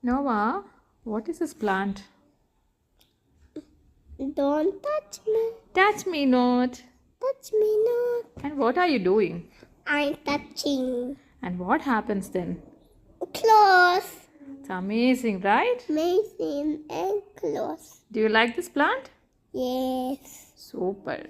Noah, what is this plant? Don't touch me. Touch me not. Touch me not. And what are you doing? I'm touching. And what happens then? Close. It's amazing, right? Amazing and close. Do you like this plant? Yes. Super.